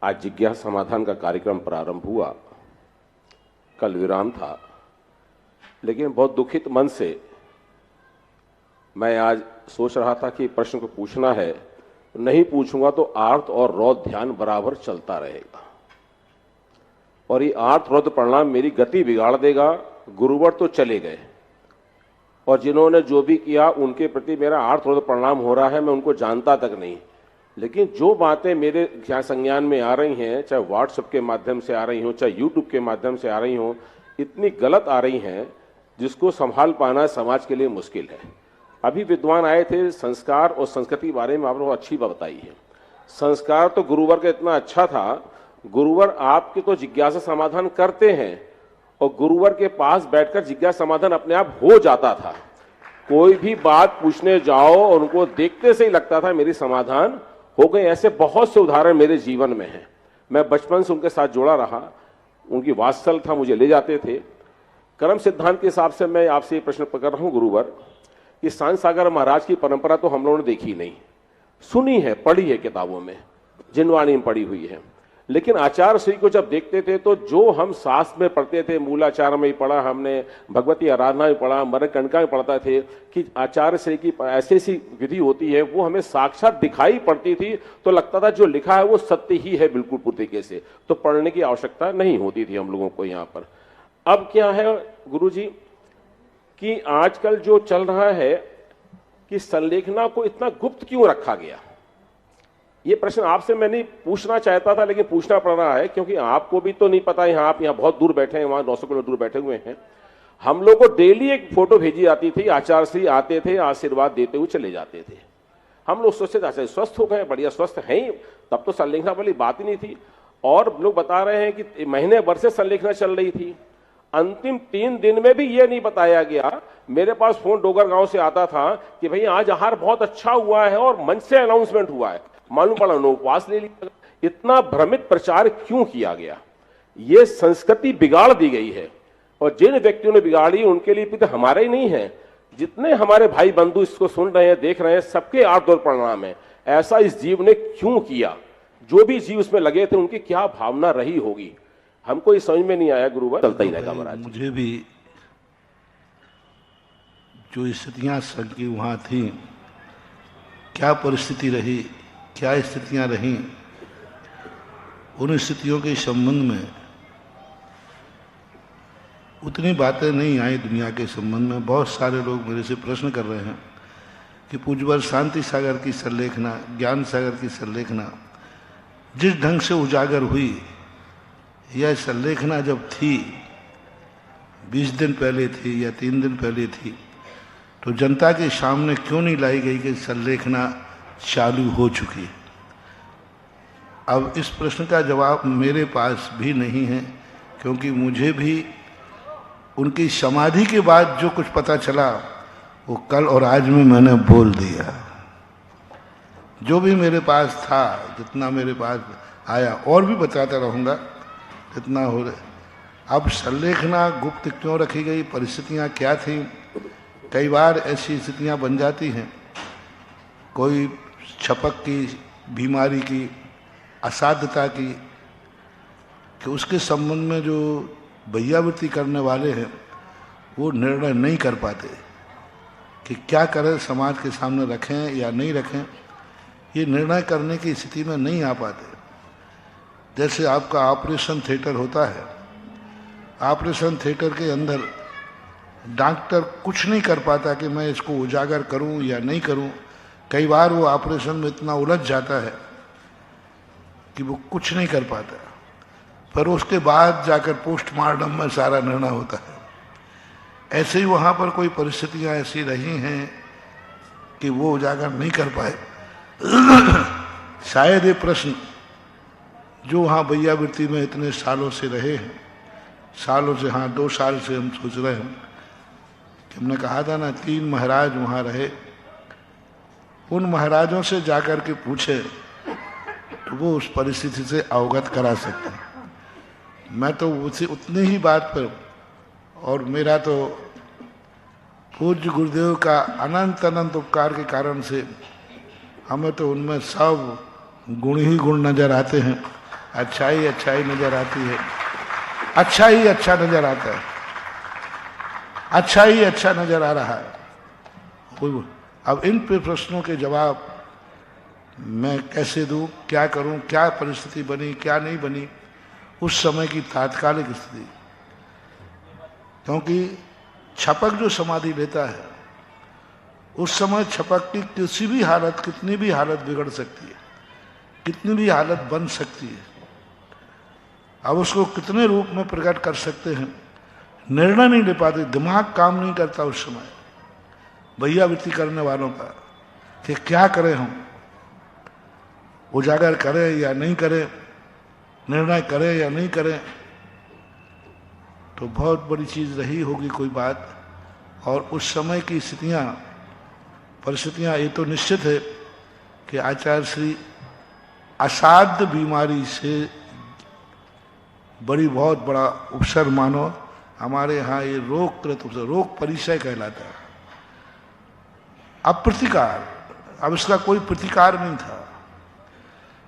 आज जिज्ञासा समाधान का कार्यक्रम प्रारंभ हुआ, कल विराम था, लेकिन बहुत दुखित मन से मैं आज सोच रहा था कि प्रश्न को पूछना है, नहीं पूछूंगा तो आर्त और रौद्र ध्यान बराबर चलता रहेगा और ये आर्त रौद्र परिणाम मेरी गति बिगाड़ देगा। गुरुवर तो चले गए और जिन्होंने जो भी किया उनके प्रति मेरा आर्त रौद्र परिणाम हो रहा है, मैं उनको जानता तक नहीं। लेकिन जो बातें मेरे संज्ञान में आ रही हैं, चाहे व्हाट्सएप के माध्यम से आ रही हो, चाहे यूट्यूब के माध्यम से आ रही हो, इतनी गलत आ रही हैं जिसको संभाल पाना समाज के लिए मुश्किल है। अभी विद्वान आए थे, संस्कार और संस्कृति बारे में आपने अच्छी बात बताई है। संस्कार तो गुरुवर का इतना अच्छा था, गुरुवर आपके तो जिज्ञासा समाधान करते हैं और गुरुवर के पास बैठकर जिज्ञासा समाधान अपने आप हो जाता था। कोई भी बात पूछने जाओ और उनको देखते से ही लगता था मेरी समाधान हो गए। ऐसे बहुत से उदाहरण मेरे जीवन में हैं। मैं बचपन से उनके साथ जुड़ा रहा, उनकी वात्सल था, मुझे ले जाते थे। कर्म सिद्धांत के हिसाब से मैं आपसे ये प्रश्न पकड़ रहा हूं गुरुवर, कि सांत सागर महाराज की परंपरा तो हम लोगों ने देखी नहीं, सुनी है, पढ़ी है किताबों में, जिनवाणी में पढ़ी हुई है। लेकिन आचार्य श्री को जब देखते थे तो जो हम शास्त्र में पढ़ते थे, मूलाचार में ही पढ़ा हमने, भगवती आराधना में पढ़ा, मरणकंडिका में पढ़ता थे कि आचार्य श्री की ऐसी ऐसी विधि होती है, वो हमें साक्षात दिखाई पड़ती थी तो लगता था जो लिखा है वो सत्य ही है बिल्कुल पूरी तरीके से, तो पढ़ने की आवश्यकता नहीं होती थी हम लोगों को यहाँ पर। अब क्या है गुरुजी कि आजकल जो चल रहा है कि संलेखना को इतना गुप्त क्यों रखा गया, ये प्रश्न आपसे मैं नहीं पूछना चाहता था लेकिन पूछना पड़ रहा है, क्योंकि आपको भी तो नहीं पता है, आप यहाँ बहुत दूर बैठे हैं, वहां 900 किलोमीटर दूर बैठे हुए हैं। हम लोग को डेली एक फोटो भेजी जाती थी, आचार्य श्री आते थे, आशीर्वाद देते हुए चले जाते थे। हम लोग सोचते थे आचार्य स्वस्थ हो गए, बढ़िया स्वस्थ हैं, तब तो संलेखना वाली बात ही नहीं थी। और लोग बता रहे हैं कि महीने भर से संलेखना चल रही थी, अंतिम 3 दिन में भी ये नहीं बताया गया। मेरे पास फोन डोगर गांव से आता था कि भाई आज आहार बहुत अच्छा हुआ है और मंच से अनाउंसमेंट हुआ है, मालूम पड़ा उपवास ले लिया। इतना भ्रमित प्रचार क्यों किया गया? ये संस्कृति बिगाड़ दी गई है और जिन व्यक्तियों ने बिगाड़ी उनके लिए भी तो हमारे ही नहीं है, जितने हमारे भाई बंधु इसको सुन रहे हैं, देख रहे हैं, सबके आर्त और परिणाम है। ऐसा इस जीव ने क्यों किया? जो भी जीव उसमें लगे थे उनकी क्या भावना रही होगी, हमको ये समझ में नहीं आया। गुरुवर चलता ही रहेगा महाराज। मुझे भी जो स्थितियां संघ की वहां थी, क्या परिस्थिति रही, क्या स्थितियां रहीं, उन स्थितियों के संबंध में उतनी बातें नहीं आई दुनिया के संबंध में। बहुत सारे लोग मेरे से प्रश्न कर रहे हैं कि पूज्यवर शांति सागर की संलेखना, ज्ञान सागर की संलेखना जिस ढंग से उजागर हुई, यह संलेखना जब थी 20 दिन पहले थी या 3 दिन पहले थी, तो जनता के सामने क्यों नहीं लाई गई कि संलेखना चालू हो चुकी है? अब इस प्रश्न का जवाब मेरे पास भी नहीं है, क्योंकि मुझे भी उनकी समाधि के बाद जो कुछ पता चला वो कल और आज में मैंने बोल दिया। जो भी मेरे पास था, जितना मेरे पास आया, और भी बताता रहूँगा जितना हो रहा। अब संलेखना गुप्त क्यों रखी गई, परिस्थितियाँ क्या थी? कई बार ऐसी स्थितियाँ बन जाती हैं, कोई छपक की, बीमारी की, असाध्यता की, कि उसके संबंध में जो भैयावृत्ति करने वाले हैं वो निर्णय नहीं कर पाते कि क्या करें, समाज के सामने रखें या नहीं रखें। ये निर्णय करने की स्थिति में नहीं आ पाते। जैसे आपका ऑपरेशन थिएटर होता है, ऑपरेशन थिएटर के अंदर डॉक्टर कुछ नहीं कर पाता कि मैं इसको उजागर करूं या नहीं करूं। कई बार वो ऑपरेशन में इतना उलझ जाता है कि वो कुछ नहीं कर पाता, पर उसके बाद जाकर पोस्टमार्टम में सारा निर्णय होता है। ऐसे ही वहाँ पर कोई परिस्थितियाँ ऐसी रही हैं कि वो उजागर नहीं कर पाए। शायद ये प्रश्न जो वहाँ भैयावृत्ति में इतने सालों से रहे हैं, सालों से, हाँ 2 साल से हम सोच रहे हैं कि हमने कहा था ना 3 महाराज वहाँ रहे, उन महाराजों से जाकर के पूछे तो वो उस परिस्थिति से अवगत करा सकते हैं। मैं तो उसी उतनी ही बात पर, और मेरा तो पूज्य गुरुदेव का अनंत अनंत उपकार के कारण से हमें तो उनमें सब गुण ही गुण नजर आते हैं। अच्छाई नजर आती है, अच्छा ही अच्छा नजर आता है, अच्छा ही अच्छा नजर आ रहा है। अब इन प्रश्नों के जवाब मैं कैसे दूं, क्या करूं, क्या परिस्थिति बनी, क्या नहीं बनी, उस समय की तात्कालिक स्थिति। क्योंकि छपक जो समाधि लेता है उस समय छपक की किसी भी हालत, कितनी भी हालत बिगड़ सकती है, कितनी भी हालत बन सकती है। अब उसको कितने रूप में प्रकट कर सकते हैं, निर्णय नहीं ले पाते, दिमाग काम नहीं करता उस समय भैयावृत्ति करने वालों का कि क्या करें, हम उजागर करें या नहीं करें, निर्णय करें या नहीं करें। तो बहुत बड़ी चीज रही होगी कोई बात। और उस समय की स्थितियां, परिस्थितियां ये तो निश्चित है कि आचार्य श्री असाध्य बीमारी से बड़ी बहुत बड़ा उपसर मानो। हमारे यहाँ ये रोगकृत उपसर, रोग परिचय कहलाता है, अप्रतिकार। अब इसका कोई प्रतिकार नहीं था।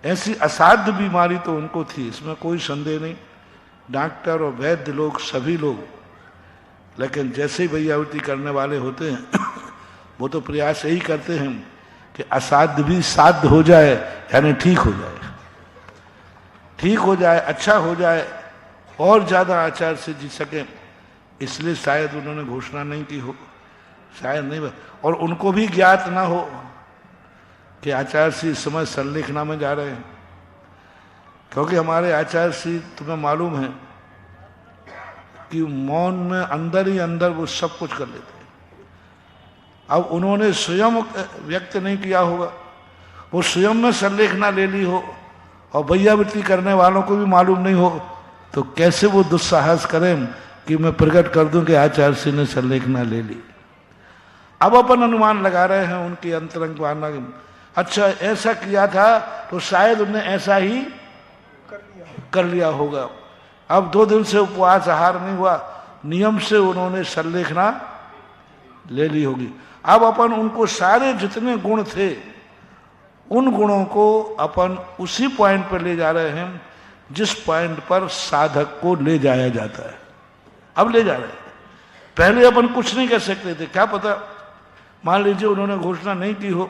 ऐसी असाध्य बीमारी तो उनको थी, इसमें कोई संदेह नहीं, डॉक्टर और वैद्य लोग सभी लोग। लेकिन जैसे ही भैयावृत्ति करने वाले होते हैं वो तो प्रयास यही करते हैं कि असाध्य भी साध्य हो जाए, यानी ठीक हो जाए, ठीक हो जाए, अच्छा हो जाए, और ज्यादा आचार से जी सके। इसलिए शायद उन्होंने घोषणा नहीं की हो, शायद नहीं, और उनको भी ज्ञात ना हो कि आचार्य श्री इस समय संलेखना में जा रहे हैं। क्योंकि हमारे आचार्य श्री, तुम्हें मालूम है कि मौन में अंदर ही अंदर वो सब कुछ कर लेते हैं। अब उन्होंने स्वयं व्यक्त नहीं किया होगा, वो स्वयं में संलेखना ले ली हो और भैयावृत्ति करने वालों को भी मालूम नहीं हो, तो कैसे वो दुस्साहस करें कि मैं प्रकट कर दूं कि आचार्य श्री ने संलेखना ले ली। अब अपन अनुमान लगा रहे हैं उनकी अंतरंग भावना, अच्छा ऐसा किया था तो शायद उन्हें ऐसा ही कर लिया होगा। अब 2 दिन से उपवास आहार नहीं हुआ, नियम से उन्होंने संलेखना ले ली होगी। अब अपन उनको सारे जितने गुण थे उन गुणों को अपन उसी पॉइंट पर ले जा रहे हैं जिस पॉइंट पर साधक को ले जाया जाता है। अब ले जा रहे हैं, पहले अपन कुछ नहीं कर सकते थे। क्या पता, मान लीजिए उन्होंने घोषणा नहीं की हो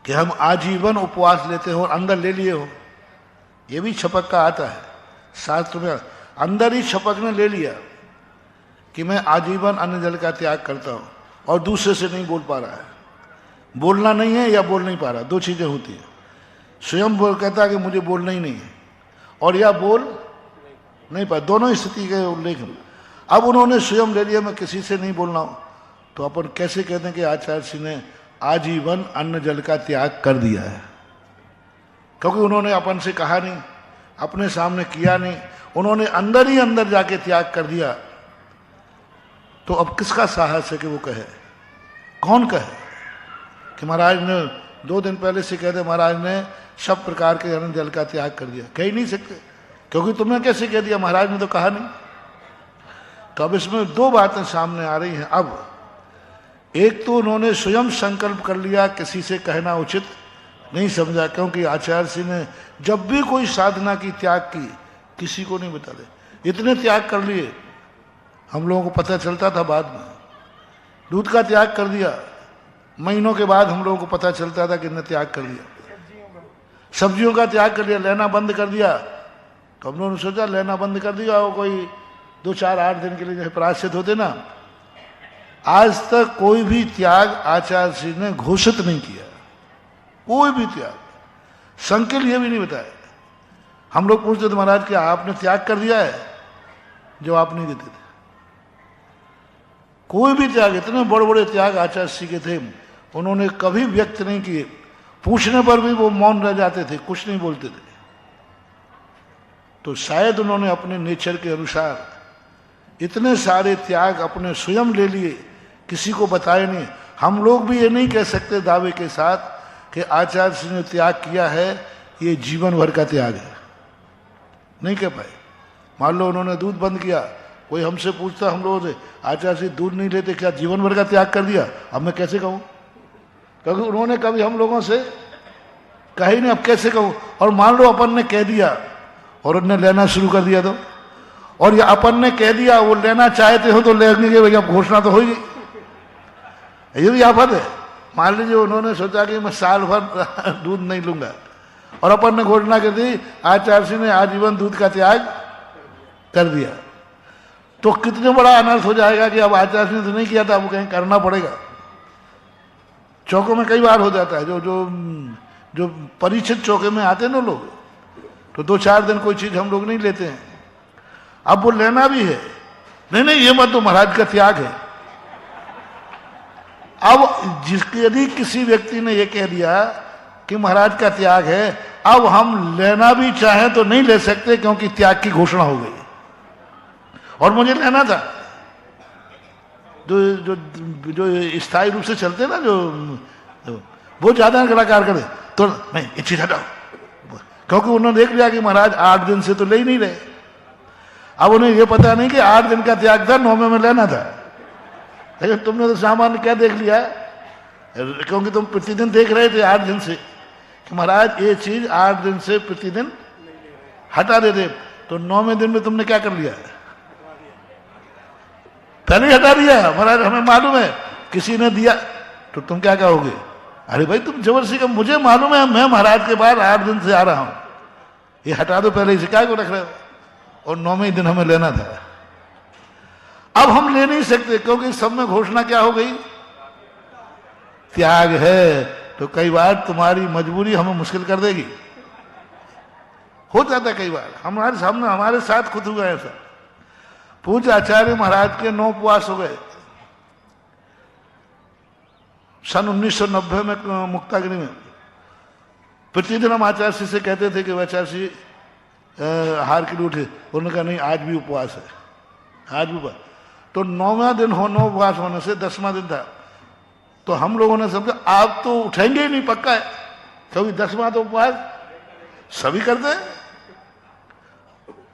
कि हम आजीवन उपवास लेते हो और अंदर ले लिए हो, ये भी छपक का आता है शास्त्र में, अंदर ही छपक ने ले लिया कि मैं आजीवन अन्न जल का त्याग करता हूं, और दूसरे से नहीं बोल पा रहा है, बोलना नहीं है या बोल नहीं पा रहा, 2 चीजें होती है। स्वयं बोल कहता है कि मुझे बोलना ही नहीं है, और या बोल नहीं पा, दोनों स्थिति के उल्लेख। अब उन्होंने स्वयं ले लिया मैं किसी से नहीं बोलना हूं, तो अपन कैसे कहते हैं कि आचार्य श्री ने आजीवन अन्न जल का त्याग कर दिया है? क्योंकि उन्होंने अपन से कहा नहीं, अपने सामने किया नहीं, उन्होंने अंदर ही अंदर जाके त्याग कर दिया। तो अब किसका साहस है कि वो कहे? कौन कहे कि महाराज ने 2 दिन पहले से कहते महाराज ने सब प्रकार के अन्न जल का त्याग कर दिया? कह ही नहीं सकते, क्योंकि तुमने कैसे कह दिया, महाराज ने तो कहा नहीं। तो अब इसमें 2 बातें सामने आ रही हैं। अब एक तो उन्होंने स्वयं संकल्प कर लिया, किसी से कहना उचित नहीं समझा, क्योंकि आचार्य श्री ने जब भी कोई साधना की त्याग की किसी को नहीं बता दे, इतने त्याग कर लिए, हम लोगों को पता चलता था बाद में। दूध का त्याग कर दिया, महीनों के बाद हम लोगों को पता चलता था कि इन्हें त्याग कर दिया। सब्जियों का त्याग कर दिया, लेना बंद कर दिया, तो हम लोगों ने सोचा लेना बंद कर दिया, वो कोई 2, 4, 8 दिन के लिए जो प्रायश्चित होते ना। आज तक कोई भी त्याग आचार्य श्री ने घोषित नहीं किया, कोई भी त्याग, संघ के लिए भी नहीं बताया। हम लोग पूछते थे महाराज क्या आपने त्याग कर दिया है? जवाब नहीं देते थे। कोई भी त्याग, इतने बड़े बड़े त्याग आचार्य श्री के थे, उन्होंने कभी व्यक्त नहीं किए। पूछने पर भी वो मौन रह जाते थे, कुछ नहीं बोलते थे। तो शायद उन्होंने अपने नेचर के अनुसार इतने सारे त्याग अपने स्वयं ले लिए, किसी को बताए नहीं। हम लोग भी ये नहीं कह सकते दावे के साथ कि आचार्य श्री ने त्याग किया है ये जीवन भर का त्याग है, नहीं कह पाए। मान लो उन्होंने दूध बंद किया, कोई हमसे पूछता हम लोगों से आचार्य श्री दूध नहीं लेते, क्या जीवन भर का त्याग कर दिया? अब मैं कैसे कहूं, क्योंकि उन्होंने कभी हम लोगों से कह ही नहीं, अब कैसे कहूं। और मान लो अपन ने कह दिया और उनने लेना शुरू कर दिया तो, और ये अपन ने कह दिया वो लेना चाहते हो तो लेंगे, भैया घोषणा तो होगी। ये भी आफत है। मान लीजिए उन्होंने सोचा कि मैं साल भर दूध नहीं लूंगा, और अपन ने घोषणा कर दी आचार्य ने आजीवन दूध का त्याग कर दिया, तो कितने बड़ा अनर्थ हो जाएगा कि अब आचार्य ने तो नहीं किया था, अब कहीं करना पड़ेगा। चौकों में कई बार हो जाता है, जो जो जो परिचित चौके में आते हैं ना लोग, तो 2-4 दिन कोई चीज हम लोग नहीं लेते हैं, अब वो लेना भी है, नहीं नहीं ये मत तो महाराज का त्याग है। अब जिसके यदि किसी व्यक्ति ने ये कह दिया कि महाराज का त्याग है, अब हम लेना भी चाहें तो नहीं ले सकते क्योंकि त्याग की घोषणा हो गई। और मुझे लेना था, जो जो जो स्थायी रूप से चलते ना, जो वो ज्यादा कलाकार करे तो नहीं, ये चीज हटाओ, क्योंकि उन्होंने देख लिया कि महाराज 8 दिन से तो ले ही नहीं रहे। अब उन्हें ये पता नहीं कि 8 दिन का त्याग था, 9वें में लेना था। लेकिन तुमने तो सामान्य क्या देख लिया, क्योंकि तुम प्रतिदिन देख रहे थे 8 दिन से कि महाराज ये चीज 8 दिन से प्रतिदिन हटा देते, तो 9वें दिन में तुमने क्या कर लिया, पहले ही हटा दिया। महाराज हमें मालूम है किसी ने दिया, तो तुम क्या कहोगे, अरे भाई तुम जबरदस्ती का, मुझे मालूम है मैं महाराज के बाद 8 दिन से आ रहा हूं, ये हटा दो पहले, इसे क्या को रख रहे हो, और 9वें दिन हमें लेना था। अब हम ले नहीं सकते क्योंकि सब में घोषणा क्या हो गई, त्याग है। तो कई बार तुम्हारी मजबूरी हमें मुश्किल कर देगी, हो जाता है कई बार, हमारे सामने हमारे साथ खुद हुआ ऐसा। पूज्य आचार्य महाराज के 9 उपवास हो गए सन 1990 में मुक्तागिरी में। प्रतिदिन हम आचार्य से कहते थे कि आचार्य हार के लिए उठे, उन्होंने कहा नहीं आज भी उपवास है, आज भी उपवास। तो 9वां दिन 9 उपवास होने से 10वां दिन था, तो हम लोगों ने समझा आप तो उठेंगे ही नहीं, पक्का है, क्योंकि 10वां तो उपवास सभी करते हैं।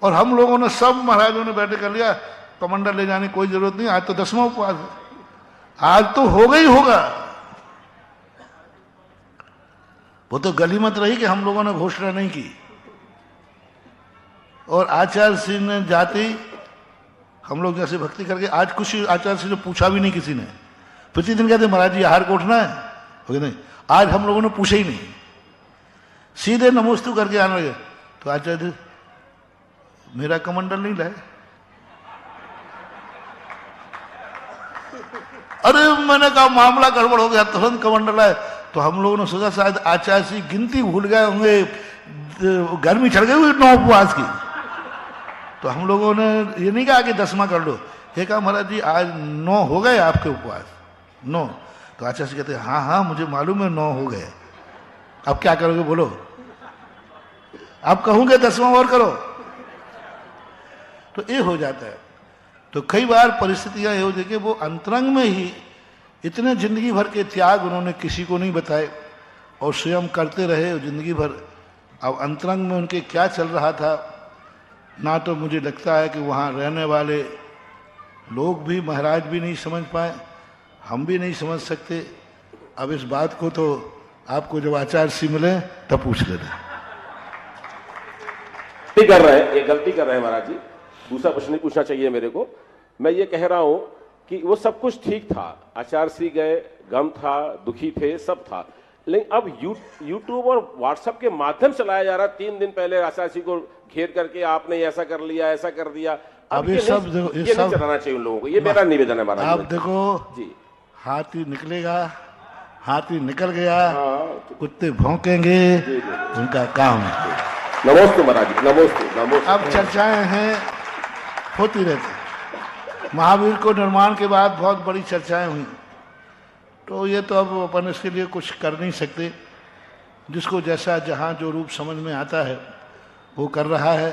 और हम लोगों ने सब महाराजों ने बैठे कर लिया, कमंडल ले जाने की कोई जरूरत नहीं, आज तो 10वां उपवास है, आज तो होगा ही होगा। वो तो गलीमत रही कि हम लोगों ने घोषणा नहीं की। और आचार्य सिंह ने जाते ही हम लोग जैसे भक्ति करके, आज कुछ आचार्य सिंह ने पूछा भी नहीं किसी ने, प्रतिदिन कहते महाराज जी आहार को उठना है, नहीं, आज हम लोगों ने पूछा ही नहीं, सीधे नमोस्तु करके आने लगे। तो आचार्य मेरा कमंडल नहीं लाए, अरे मैंने कहा मामला गड़बड़ हो गया, तुरंत कमंडल आए। तो हम लोगों ने सोचा शायद आचार्य जी गिनती भूल गए होंगे, गर्मी चढ़ गई हुई 9 उपवास की। तो हम लोगों ने ये नहीं कहा कि 10वां कर लो, ये कहा महाराज जी आज 9 हो गए आपके उपवास, 9। तो आचार्य जी कहते हाँ हाँ मुझे मालूम है 9 हो गए, अब क्या करोगे बोलो, अब कहूंगे 10वां और करो, तो ये हो जाता है। तो कई बार परिस्थितियां ये हो जाती कि वो अंतरंग में ही इतने जिंदगी भर के त्याग उन्होंने किसी को नहीं बताए और स्वयं करते रहे जिंदगी भर। अब अंतरंग में उनके क्या चल रहा था ना, तो मुझे लगता है कि वहाँ रहने वाले लोग भी महाराज भी नहीं समझ पाए, हम भी नहीं समझ सकते। अब इस बात को तो आपको जब आचार्य से मिले तब पूछ लेना। कर रहे हैं, ये गलती कर रहे हैं महाराज जी, दूसरा प्रश्न नहीं पूछना चाहिए मेरे को। मैं ये कह रहा हूं कि वो सब कुछ ठीक था, आचार्य श्री गए, गम था, दुखी थे, सब था, लेकिन अब यूट्यूब और व्हाट्सएप के माध्यम से लाया जा रहा है। 3 दिन पहले आचार्य श्री को घेर करके आपने ऐसा कर लिया, ऐसा कर दिया। अब ये सब नहीं चलाना चाहिए उन लोगों को, ये मेरा निवेदन है महाराज। आप देखो जी, हाथी निकलेगा, हाथी निकल गया, कुत्ते भौंकेंगे, उनका काम है। नमोस्तु महाराज जी, नमोस्तु नमोस्तु। अब चर्चाएं हैं होती रहती, महावीर को निर्माण के बाद बहुत बड़ी चर्चाएं हुई, तो ये तो अब अपन इसके लिए कुछ कर नहीं सकते, जिसको जैसा जहाँ जो रूप समझ में आता है वो कर रहा है,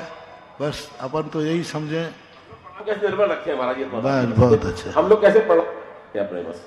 बस अपन तो यही समझें। कैसे निर्भर रखे महाराज जी, बहुत अच्छा, हम लोग कैसे पढ़ अपने बस